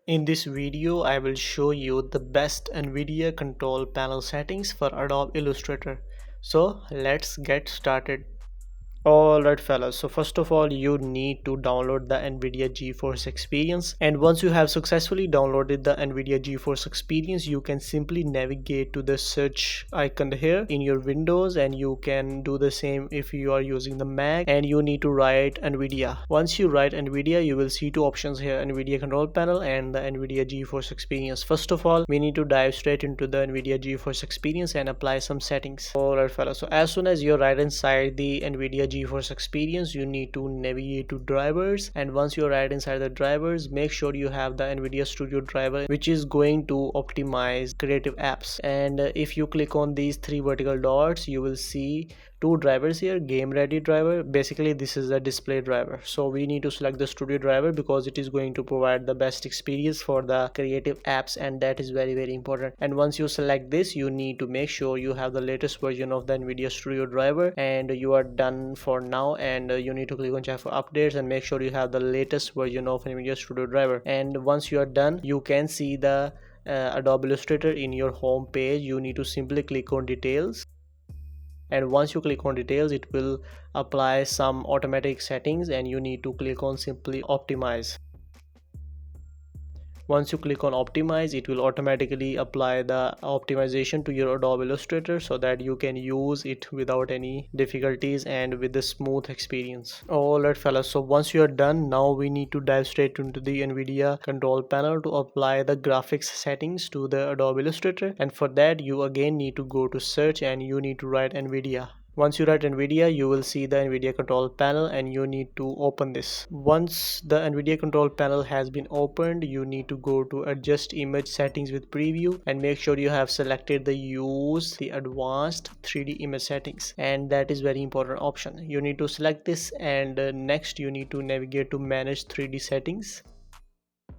In this video, I will show you the best Nvidia Control panel settings for Adobe Illustrator. So let's get started. Alright fellas, so first of all you need to download the Nvidia GeForce experience, and once you have successfully downloaded the Nvidia GeForce experience, you can simply navigate to the search icon here in your Windows, and you can do the same if you are using the Mac, and you need to write Nvidia. Once you write Nvidia, you will see two options here, Nvidia Control Panel and the Nvidia GeForce experience. First of all, we need to dive straight into the Nvidia GeForce experience and apply some settings. Alright fellas, so as soon as you're right inside the Nvidia GeForce experience, you need to navigate to drivers, and once you're right inside the drivers, make sure you have the Nvidia Studio driver, which is going to optimize creative apps. And if you click on these three vertical dots, you will see two drivers here. Game ready driver, basically this is a display driver, so we need to select the studio driver because it is going to provide the best experience for the creative apps, and that is very important. And once you select this, you need to make sure you have the latest version of the Nvidia Studio driver, and you are done for now. And you need to click on check for updates and make sure you have the latest version of Nvidia Studio driver. And once you are done, you can see the Adobe Illustrator in your home page. You need to simply click on details, and once you click on details, it will apply some automatic settings, and you need to click on simply optimize. Once you click on optimize, it will automatically apply the optimization to your Adobe Illustrator so that you can use it without any difficulties and with a smooth experience. Alright fellas, so once you are done, now we need to dive straight into the Nvidia Control Panel to apply the graphics settings to the Adobe Illustrator, and for that you again need to go to search and you need to write Nvidia. Once you write Nvidia, you will see the Nvidia Control Panel, and you need to open this. Once the Nvidia Control Panel has been opened, you need to go to adjust image settings with preview and make sure you have selected the use the advanced 3D image settings, and that is very important option. You need to select this, and next you need to navigate to manage 3D settings,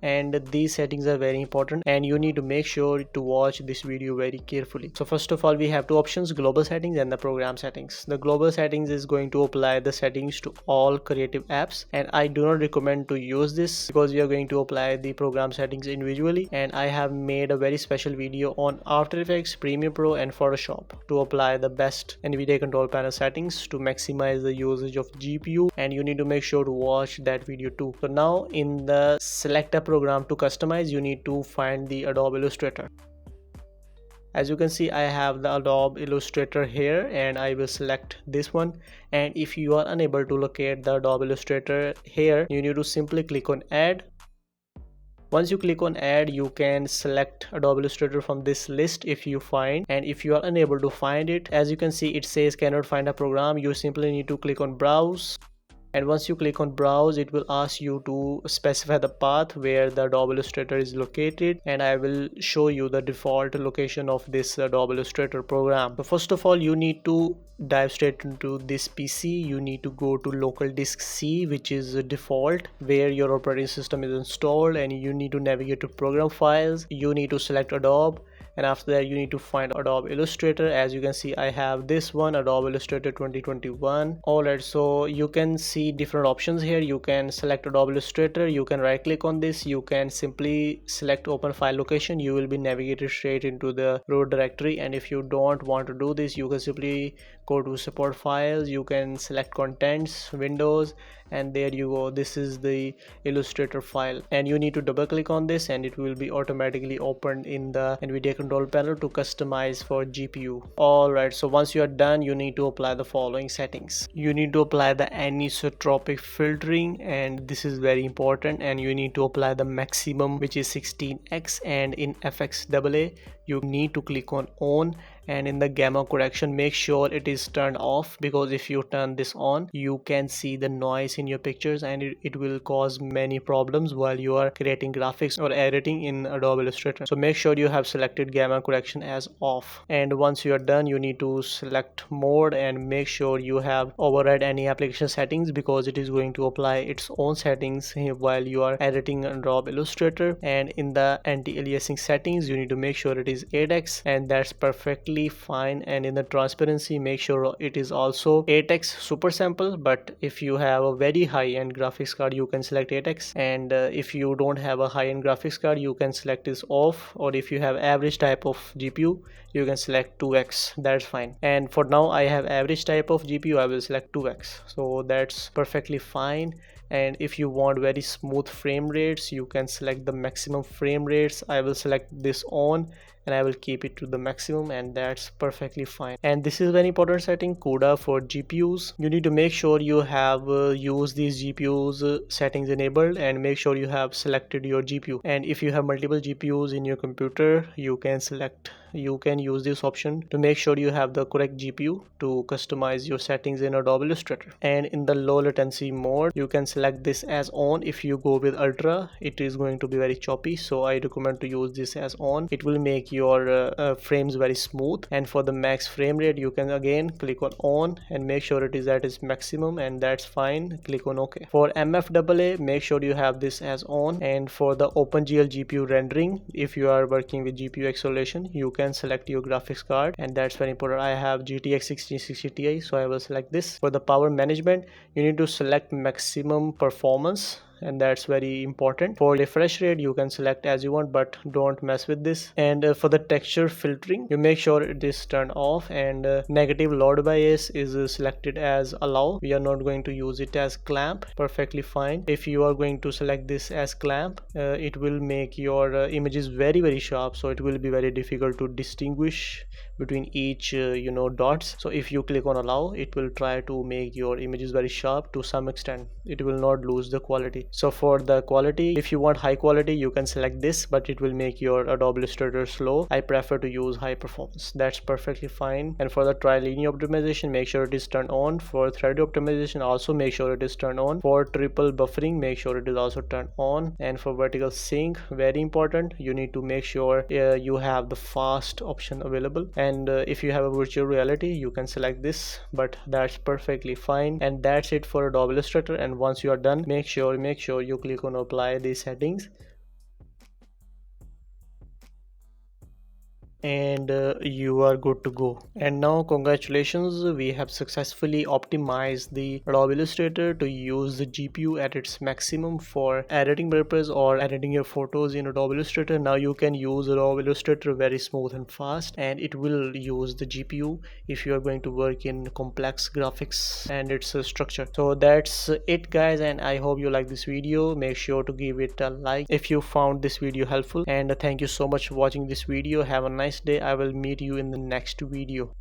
and these settings are very important, and you need to make sure to watch this video very carefully. So first of all, we have two options, global settings and the program settings. The global settings is going to apply the settings to all creative apps, and I do not recommend to use this because we are going to apply the program settings individually, and I have made a very special video on After Effects, Premiere Pro and Photoshop to apply the best Nvidia Control Panel settings to maximize the usage of GPU, and you need to make sure to watch that video too. So now in the select a program to customize, you need to find the Adobe Illustrator. As you can see, I have the Adobe Illustrator here, and I will select this one. And if you are unable to locate the Adobe Illustrator here, you need to simply click on add. Once you click on add, you can select Adobe Illustrator from this list if you find, and if you are unable to find it, as you can see it says cannot find a program, you simply need to click on browse. And once you click on browse, it will ask you to specify the path where the Adobe Illustrator is located, and I will show you the default location of this Adobe Illustrator program. So first of all, you need to dive straight into this PC. You need to go to local disk C, which is a default where your operating system is installed, and you need to navigate to program files. You need to select Adobe, and after that you need to find Adobe Illustrator. As you can see, I have this one, Adobe Illustrator 2021. Alright, so you can see different options here. You can select Adobe Illustrator, you can right click on this, you can simply select open file location. You will be navigated straight into the root directory, and if you don't want to do this, you can simply go to support files, you can select contents, Windows, and there you go, this is the Illustrator file, and you need to double click on this and it will be automatically opened in the Nvidia Control Panel to customize for GPU. Alright, so once you are done, you need to apply the following settings. You need to apply the anisotropic filtering, and this is very important, and you need to apply the maximum, which is 16x, and in FXAA you need to click on on, and in the gamma correction make sure it is turned off, because if you turn this on, you can see the noise in your pictures, and it will cause many problems while you are creating graphics or editing in Adobe Illustrator. So make sure you have selected gamma correction as off, and once you are done, you need to select mode and make sure you have override any application settings, because it is going to apply its own settings while you are editing Adobe Illustrator. And in the anti-aliasing settings, you need to make sure it is 8x, and that's perfectly perfectly fine. And in the transparency, make sure it is also 8x super sample, but if you have a very high-end graphics card, you can select 8x, and if you don't have a high-end graphics card, you can select this off, or if you have average type of GPU, you can select 2x, that's fine. And for now I have average type of GPU, I will select 2x, so that's perfectly fine. And if you want very smooth frame rates, you can select the maximum frame rates. I will select this on, and I will keep it to the maximum, and that's perfectly fine. And this is very important setting, CUDA for GPUs. You need to make sure you have used these GPUs settings enabled, and make sure you have selected your GPU. And if you have multiple GPUs in your computer, you can use this option to make sure you have the correct GPU to customize your settings in Adobe Illustrator. And in the low latency mode, you can select this as on. If you go with ultra, it is going to be very choppy, so I recommend to use this as on. It will make your frames very smooth. And for the max frame rate, you can again click on and make sure it is at its maximum, and that's fine. Click on OK. For MFAA, make sure you have this as on. And for the OpenGL GPU rendering, if you are working with GPU acceleration, you can select your graphics card, and that's very important. I have GTX 1660 Ti, so I will select this. For the power management, you need to select maximum performance, and that's very important. For refresh rate, you can select as you want, but don't mess with this. And for the texture filtering, you make sure it is turned off, and negative load bias is selected as allow. We are not going to use it as clamp. Perfectly fine. If you are going to select this as clamp, it will make your images very sharp, so it will be very difficult to distinguish between each dots. So if you click on allow, it will try to make your images very sharp. To some extent, it will not lose the quality. So for the quality, if you want high quality, you can select this, but it will make your Adobe Illustrator slow. I prefer to use high performance. That's perfectly fine. And for the trilinear optimization, make sure it is turned on. For thread optimization, also make sure it is turned on. For triple buffering, make sure it is also turned on. And for vertical sync, very important, you need to make sure you have the fast option available. And if you have a virtual reality, you can select this, but that's perfectly fine. And that's it for Adobe Illustrator. And once you are done, make sure you click on apply these settings, and you are good to go. And now congratulations, we have successfully optimized the Adobe Illustrator to use the GPU at its maximum for editing purpose or editing your photos in Adobe Illustrator. Now you can use Adobe Illustrator very smooth and fast, and it will use the GPU if you are going to work in complex graphics and its structure. So that's it guys, and I hope you like this video. Make sure to give it a like if you found this video helpful, and thank you so much for watching this video. Have a nice day. I will meet you in the next video.